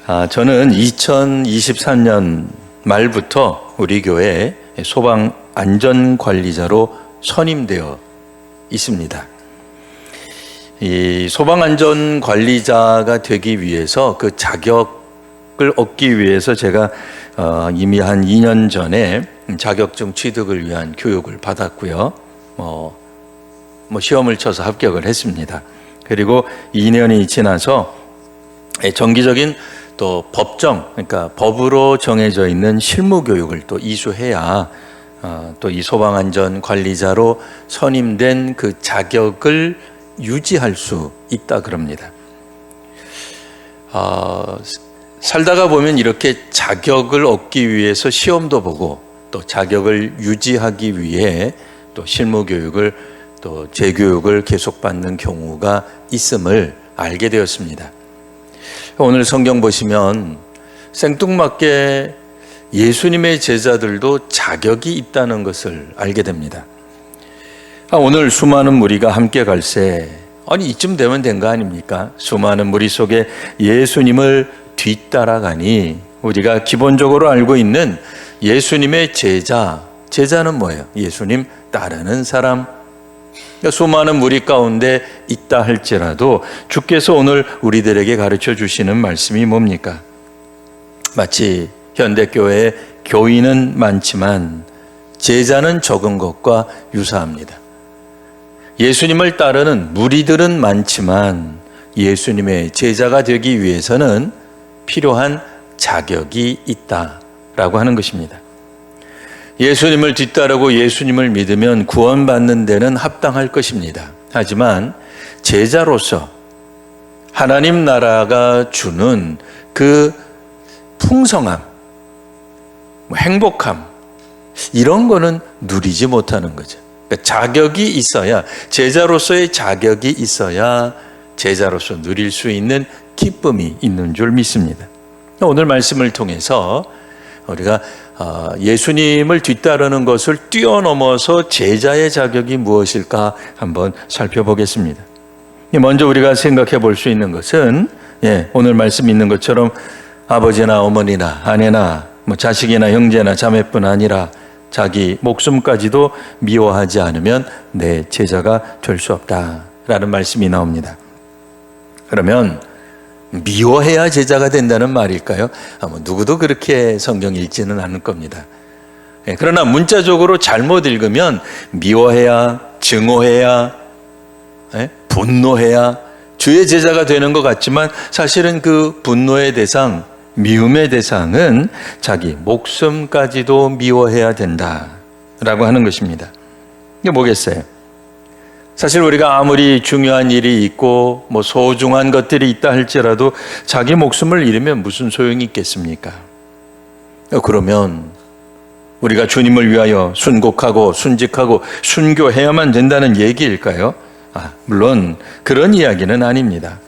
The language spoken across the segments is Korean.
저는 2023년 말부터 우리 교회 소방 안전관리자로 선임되어 있습니다. 이 소방 안전관리자가 되기 위해서 그 자격을 얻기 위해서 제가 이미 한 2년 전에 자격증 취득을 위한 교육을 받았고요. 시험을 쳐서 합격을 했습니다. 그리고 2년이 지나서 정기적인 또 법정, 그러니까 법으로 정해져 있는 실무 교육을 또 이수해야 또 이 소방안전관리자로 선임된 그 자격을 유지할 수 있다 그럽니다. 살다가 보면 이렇게 자격을 얻기 위해서 시험도 보고 또 자격을 유지하기 위해 또 실무 교육을 또 재교육을 계속 받는 경우가 있음을 알게 되었습니다. 오늘 성경 보시면 생뚱맞게 예수님의 제자들도 자격이 있다는 것을 알게 됩니다. 오늘 수많은 무리가 함께 갈새 이쯤 되면 된 거 아닙니까? 수많은 무리 속에 예수님을 뒤따라가니 우리가 기본적으로 알고 있는 예수님의 제자는 뭐예요? 예수님 따르는 사람. 수많은 무리 가운데 있다 할지라도 주께서 오늘 우리들에게 가르쳐 주시는 말씀이 뭡니까? 마치 현대교회의 교인은 많지만 제자는 적은 것과 유사합니다. 예수님을 따르는 무리들은 많지만 예수님의 제자가 되기 위해서는 필요한 자격이 있다라고 하는 것입니다. 예수님을 뒤따르고 예수님을 믿으면 구원받는 데는 합당할 것입니다. 하지만 제자로서 하나님 나라가 주는 그 풍성함, 행복함 이런 거는 누리지 못하는 거죠. 그러니까 자격이 있어야, 제자로서의 자격이 있어야 제자로서 누릴 수 있는 기쁨이 있는 줄 믿습니다. 오늘 말씀을 통해서 우리가 예수님을 뒤따르는 것을 뛰어넘어서 제자의 자격이 무엇일까 한번 살펴보겠습니다. 먼저 우리가 생각해 볼 수 있는 것은 오늘 말씀 있는 것처럼 아버지나 어머니나 아내나 자식이나 형제나 자매뿐 아니라 자기 목숨까지도 미워하지 않으면 내 제자가 될 수 없다라는 말씀이 나옵니다. 그러면 미워해야 제자가 된다는 말일까요? 누구도 그렇게 성경 읽지는 않을 겁니다. 그러나 문자적으로 잘못 읽으면 미워해야, 증오해야, 분노해야 주의 제자가 되는 것 같지만 사실은 그 분노의 대상, 미움의 대상은 자기 목숨까지도 미워해야 된다라고 하는 것입니다. 이게 뭐겠어요? 사실 우리가 아무리 중요한 일이 있고 소중한 것들이 있다 할지라도 자기 목숨을 잃으면 무슨 소용이 있겠습니까? 그러면 우리가 주님을 위하여 순곡하고 순직하고 순교해야만 된다는 얘기일까요? 물론 그런 이야기는 아닙니다.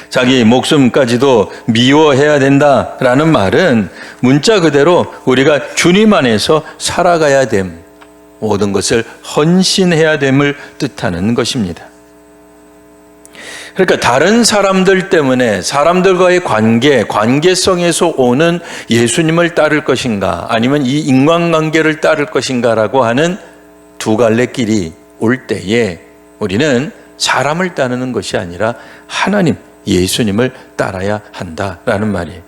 자기 목숨까지도 미워해야 된다라는 말은 문자 그대로 우리가 주님 안에서 살아가야 됨, 모든 것을 헌신해야 됨을 뜻하는 것입니다. 그러니까 다른 사람들 때문에 사람들과의 관계성에서 오는 예수님을 따를 것인가 아니면 이 인간관계를 따를 것인가라고 하는 두 갈래 길이 올 때에 우리는 사람을 따르는 것이 아니라 하나님, 예수님을 따라야 한다라는 말이에요.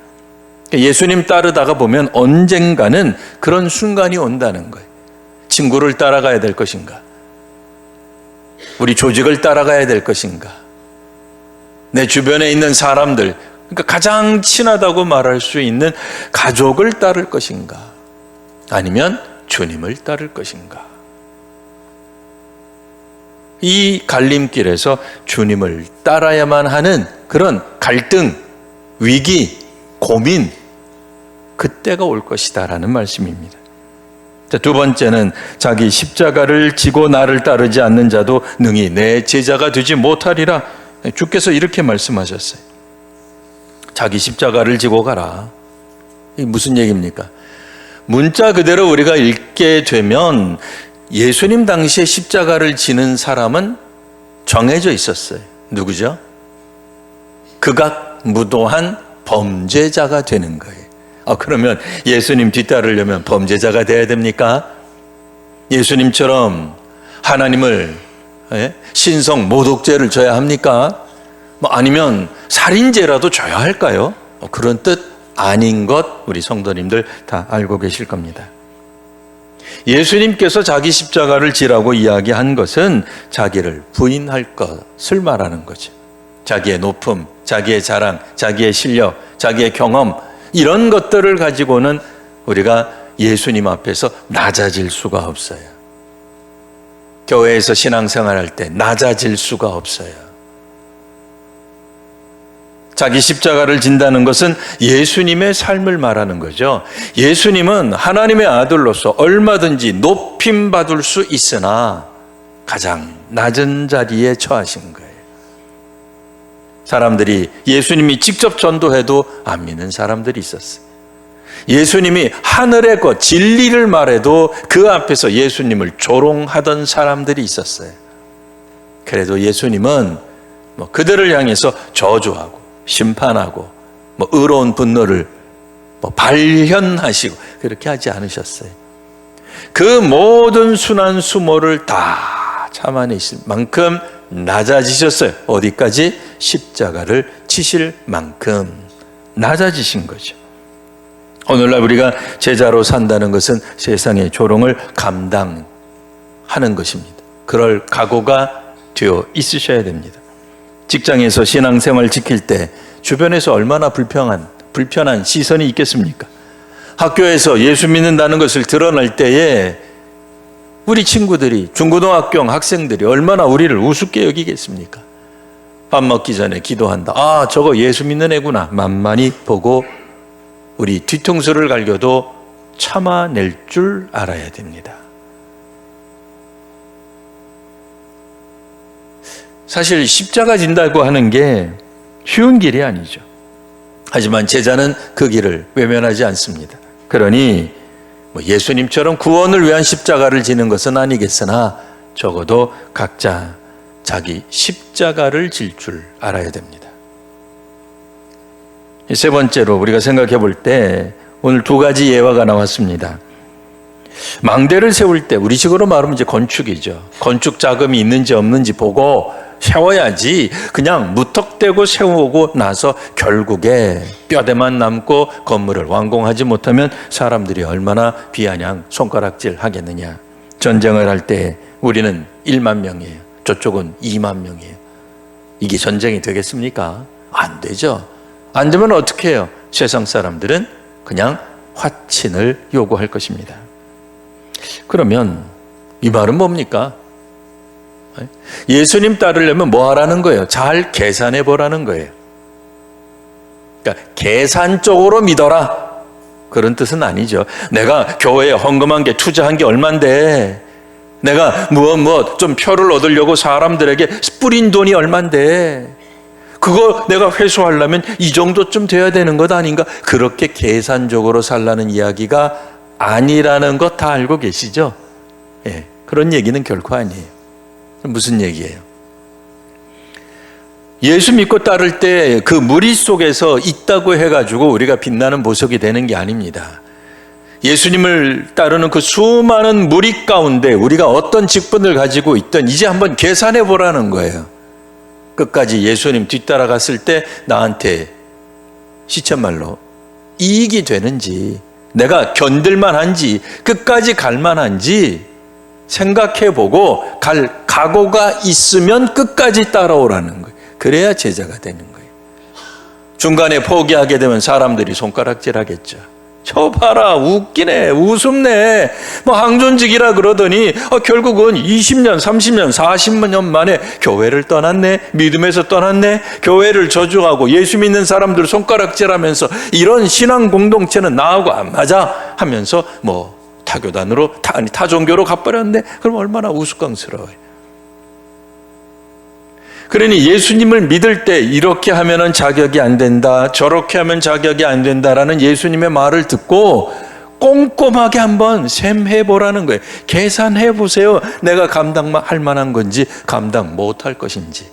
예수님 따르다가 보면 언젠가는 그런 순간이 온다는 거예요. 친구를 따라가야 될 것인가? 우리 조직을 따라가야 될 것인가? 내 주변에 있는 사람들, 그러니까 가장 친하다고 말할 수 있는 가족을 따를 것인가? 아니면 주님을 따를 것인가? 이 갈림길에서 주님을 따라야만 하는 그런 갈등, 위기, 고민, 그때가 올 것이다라는 말씀입니다. 두 번째는 자기 십자가를 지고 나를 따르지 않는 자도 능히 내 제자가 되지 못하리라. 주께서 이렇게 말씀하셨어요. 자기 십자가를 지고 가라. 이게 무슨 얘기입니까? 문자 그대로 우리가 읽게 되면 예수님 당시에 십자가를 지는 사람은 정해져 있었어요. 누구죠? 극악무도한 범죄자가 되는 거예요. 그러면 예수님 뒤따르려면 범죄자가 돼야 됩니까? 예수님처럼 하나님을 신성 모독죄를 져야 합니까? 아니면 살인죄라도 져야 할까요? 그런 뜻 아닌 것 우리 성도님들 다 알고 계실 겁니다. 예수님께서 자기 십자가를 지라고 이야기한 것은 자기를 부인할 것을 말하는 거죠. 자기의 높음, 자기의 자랑, 자기의 실력, 자기의 경험 이런 것들을 가지고는 우리가 예수님 앞에서 낮아질 수가 없어요. 교회에서 신앙생활할 때 낮아질 수가 없어요. 자기 십자가를 진다는 것은 예수님의 삶을 말하는 거죠. 예수님은 하나님의 아들로서 얼마든지 높임받을 수 있으나 가장 낮은 자리에 처하신 거예요. 사람들이 예수님이 직접 전도해도 안 믿는 사람들이 있었어요. 예수님이 하늘의 것, 진리를 말해도 그 앞에서 예수님을 조롱하던 사람들이 있었어요. 그래도 예수님은 그들을 향해서 저주하고 심판하고 의로운 분노를 발현하시고 그렇게 하지 않으셨어요. 그 모든 순한 수모를 다 참아내실 만큼 낮아지셨어요. 어디까지? 십자가를 치실 만큼 낮아지신 거죠. 오늘날 우리가 제자로 산다는 것은 세상의 조롱을 감당하는 것입니다. 그럴 각오가 되어 있으셔야 됩니다. 직장에서 신앙생활 지킬 때 주변에서 얼마나 불편한 시선이 있겠습니까? 학교에서 예수 믿는다는 것을 드러낼 때에 우리 친구들이, 중고등학교 학생들이 얼마나 우리를 우습게 여기겠습니까? 밥 먹기 전에 기도한다. 저거 예수 믿는 애구나. 만만히 보고 우리 뒤통수를 갈겨도 참아낼 줄 알아야 됩니다. 사실 십자가 진다고 하는 게 쉬운 길이 아니죠. 하지만 제자는 그 길을 외면하지 않습니다. 그러니 예수님처럼 구원을 위한 십자가를 지는 것은 아니겠으나 적어도 각자 자기 십자가를 질 줄 알아야 됩니다. 세 번째로 우리가 생각해 볼 때 오늘 두 가지 예화가 나왔습니다. 망대를 세울 때 우리식으로 말하면 이제 건축이죠. 건축 자금이 있는지 없는지 보고 세워야지 그냥 무턱대고 세우고 나서 결국에 뼈대만 남고 건물을 완공하지 못하면 사람들이 얼마나 비아냥 손가락질 하겠느냐. 전쟁을 할 때 우리는 1만 명이에요. 저쪽은 2만 명이에요. 이게 전쟁이 되겠습니까? 안 되죠. 안 되면 어떻게 해요? 세상 사람들은 그냥 화친을 요구할 것입니다. 그러면 이 말은 뭡니까? 예수님 따르려면 뭐 하라는 거예요? 잘 계산해 보라는 거예요. 그러니까 계산적으로 믿어라 그런 뜻은 아니죠. 내가 교회에 헌금한 게 투자한 게 얼만데, 내가 좀 표를 얻으려고 사람들에게 뿌린 돈이 얼만데, 그거 내가 회수하려면 이 정도쯤 돼야 되는 것 아닌가? 그렇게 계산적으로 살라는 이야기가 아니라는 것 다 알고 계시죠? 그런 얘기는 결코 아니에요. 무슨 얘기예요? 예수 믿고 따를 때 그 무리 속에서 있다고 해가지고 우리가 빛나는 보석이 되는 게 아닙니다. 예수님을 따르는 그 수많은 무리 가운데 우리가 어떤 직분을 가지고 있든 이제 한번 계산해 보라는 거예요. 끝까지 예수님 뒤따라갔을 때 나한테 시쳇말로 이익이 되는지, 내가 견딜만한지, 끝까지 갈만한지 생각해보고 갈 각오가 있으면 끝까지 따라오라는 거예요. 그래야 제자가 되는 거예요. 중간에 포기하게 되면 사람들이 손가락질하겠죠. 저 봐라, 웃기네, 우습네, 항존직이라 그러더니 결국은 20년, 30년, 40년 만에 교회를 떠났네, 믿음에서 떠났네, 교회를 저주하고 예수 믿는 사람들 손가락질하면서 이런 신앙 공동체는 나하고 안 맞아 하면서 타교단으로, 타종교로 가버렸네. 그럼 얼마나 우스꽝스러워요. 그러니 예수님을 믿을 때 이렇게 하면은 자격이 안 된다, 저렇게 하면 자격이 안 된다라는 예수님의 말을 듣고 꼼꼼하게 한번 셈해 보라는 거예요. 계산해 보세요. 내가 감당할 만한 건지 감당 못할 것인지.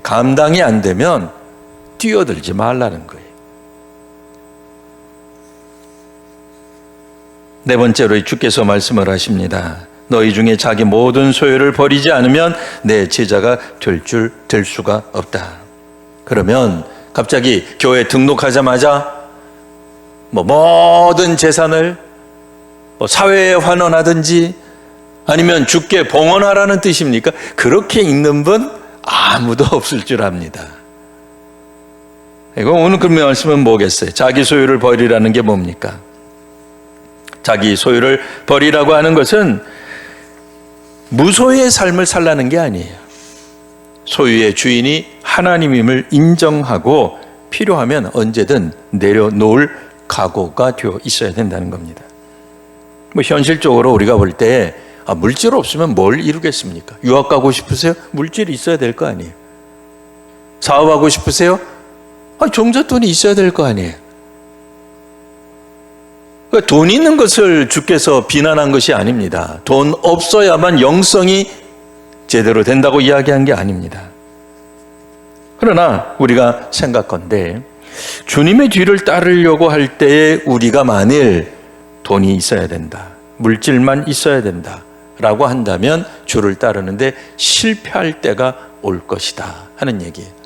감당이 안 되면 뛰어들지 말라는 거예요. 네 번째로 주께서 말씀을 하십니다. 너희 중에 자기 모든 소유를 버리지 않으면 내 제자가 될 수가 없다. 그러면 갑자기 교회 등록하자마자 모든 재산을 사회에 환원하든지 아니면 주께 봉헌하라는 뜻입니까? 그렇게 읽는 분 아무도 없을 줄 압니다. 이거 오늘 그 말씀은 뭐겠어요? 자기 소유를 버리라는 게 뭡니까? 자기 소유를 버리라고 하는 것은 무소유의 삶을 살라는 게 아니에요. 소유의 주인이 하나님임을 인정하고 필요하면 언제든 내려놓을 각오가 되어 있어야 된다는 겁니다. 현실적으로 우리가 볼 때 물질 없으면 뭘 이루겠습니까? 유학 가고 싶으세요? 물질이 있어야 될 거 아니에요. 사업하고 싶으세요? 종잣돈이 있어야 될 거 아니에요. 그러니까 돈 있는 것을 주께서 비난한 것이 아닙니다. 돈 없어야만 영성이 제대로 된다고 이야기한 게 아닙니다. 그러나 우리가 생각건대 주님의 뒤를 따르려고 할 때에 우리가 만일 돈이 있어야 된다, 물질만 있어야 된다 라고 한다면 주를 따르는데 실패할 때가 올 것이다 하는 얘기예요.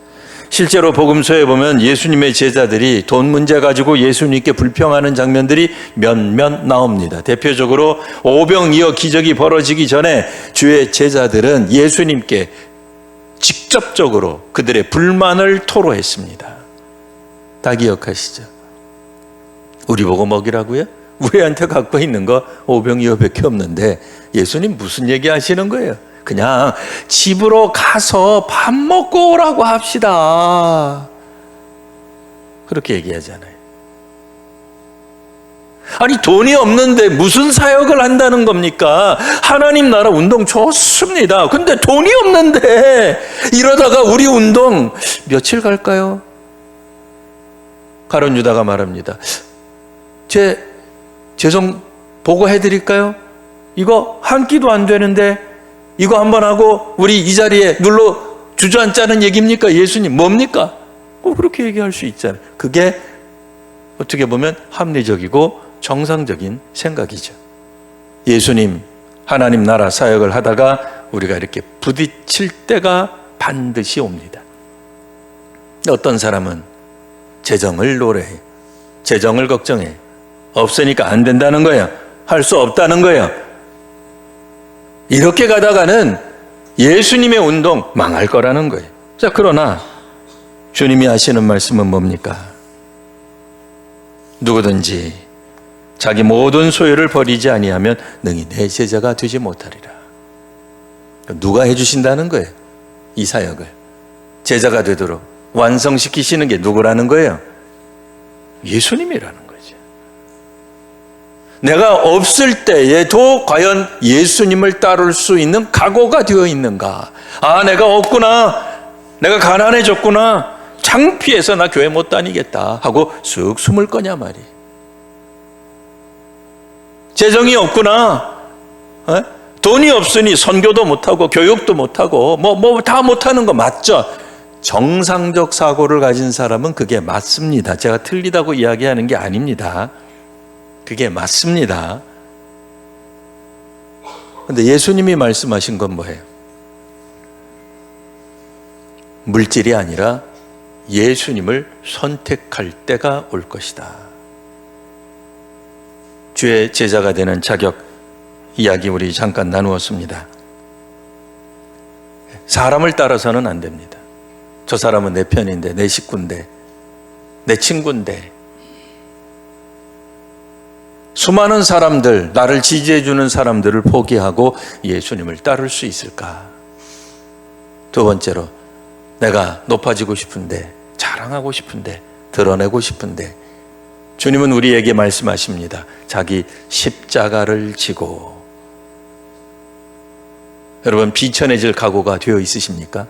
실제로 복음서에 보면 예수님의 제자들이 돈 문제 가지고 예수님께 불평하는 장면들이 몇몇 나옵니다. 대표적으로 오병이어 기적이 벌어지기 전에 주의 제자들은 예수님께 직접적으로 그들의 불만을 토로했습니다. 다 기억하시죠? 우리 보고 먹이라고요? 우리한테 갖고 있는 거 오병이어밖에 없는데 예수님 무슨 얘기 하시는 거예요? 그냥 집으로 가서 밥 먹고 오라고 합시다. 그렇게 얘기하잖아요. 아니 돈이 없는데 무슨 사역을 한다는 겁니까? 하나님 나라 운동 좋습니다. 근데 돈이 없는데 이러다가 우리 운동 며칠 갈까요? 가룟 유다가 말합니다. 제 재성 보고해드릴까요? 이거 한 끼도 안 되는데 이거 한번 하고 우리 이 자리에 눌러 주저앉자는 얘기입니까? 예수님 뭡니까? 그렇게 얘기할 수 있잖아요. 그게 어떻게 보면 합리적이고 정상적인 생각이죠. 예수님 하나님 나라 사역을 하다가 우리가 이렇게 부딪힐 때가 반드시 옵니다. 어떤 사람은 재정을 노래해, 재정을 걱정해, 없으니까 안 된다는 거예요. 할 수 없다는 거예요. 이렇게 가다가는 예수님의 운동 망할 거라는 거예요. 자, 그러나 주님이 하시는 말씀은 뭡니까? 누구든지 자기 모든 소유를 버리지 아니하면 능히 내 제자가 되지 못하리라. 누가 해주신다는 거예요? 이 사역을 제자가 되도록 완성시키시는 게 누구라는 거예요? 예수님이라는 거예요. 내가 없을 때에도 과연 예수님을 따를 수 있는 각오가 되어 있는가? 내가 없구나. 내가 가난해졌구나. 창피해서 나 교회 못 다니겠다 하고 쑥 숨을 거냐 말이에요. 재정이 없구나. 돈이 없으니 선교도 못하고 교육도 못하고 다 못하는 거 맞죠? 정상적 사고를 가진 사람은 그게 맞습니다. 제가 틀리다고 이야기하는 게 아닙니다. 그게 맞습니다. 그런데 예수님이 말씀하신 건 뭐예요? 물질이 아니라 예수님을 선택할 때가 올 것이다. 주의 제자가 되는 자격 이야기 우리 잠깐 나누었습니다. 사람을 따라서는 안 됩니다. 저 사람은 내 편인데, 내 식구인데, 내 친구인데, 수많은 사람들, 나를 지지해 주는 사람들을 포기하고 예수님을 따를 수 있을까? 두 번째로, 내가 높아지고 싶은데, 자랑하고 싶은데, 드러내고 싶은데, 주님은 우리에게 말씀하십니다. 자기 십자가를 지고. 여러분, 비천해질 각오가 되어 있으십니까?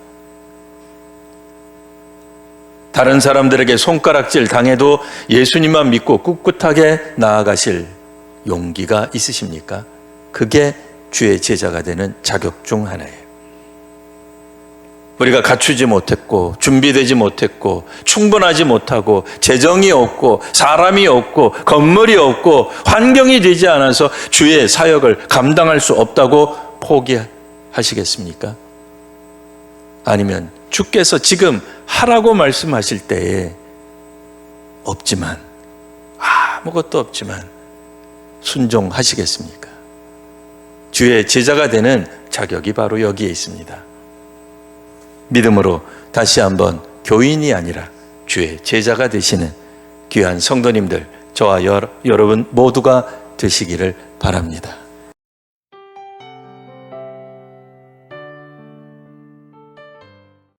다른 사람들에게 손가락질 당해도 예수님만 믿고 꿋꿋하게 나아가실 용기가 있으십니까? 그게 주의 제자가 되는 자격 중 하나예요. 우리가 갖추지 못했고 준비되지 못했고 충분하지 못하고 재정이 없고 사람이 없고 건물이 없고 환경이 되지 않아서 주의 사역을 감당할 수 없다고 포기하시겠습니까? 아니면 주께서 지금 하라고 말씀하실 때에 없지만, 아무것도 없지만 순종하시겠습니까? 주의 제자가 되는 자격이 바로 여기에 있습니다. 믿음으로 다시 한번 교인이 아니라 주의 제자가 되시는 귀한 성도님들, 저와 여러분 모두가 되시기를 바랍니다.